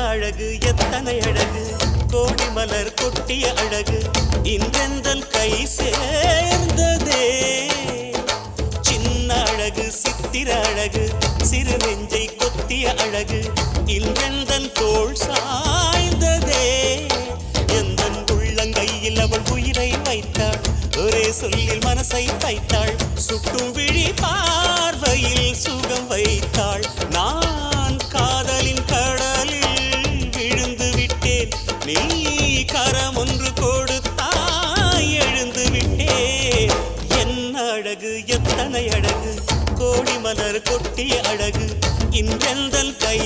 அழகு எத்தனை அழகு கோடி மலர் கொட்டிய அழகு இன்றெந்தன் கை சேர்ந்ததே சின்ன அழகு சித்திர அழகு சிறு நெஞ்சை கொத்திய அழகு இன்றெந்தன் தோள் சாய்ந்ததே எந்தன் உள்ளங்கையில் அவள் உயிரை வைத்தாள் ஒரே சொல்லில் மனசை தைத்தாள் சுட்டும் விழி பார்வையில் சுகம் வைத்தாள் நான் காதலின் கடலில் விழுந்து விட்டேன் நீ கரம் ஒன்று கொடுத்தாய் எழுந்து விட்டேன் என்ன அழகு எத்தனை அழகு கோடி மலர் கொட்டிய அழகு இன்றெந்தன் கை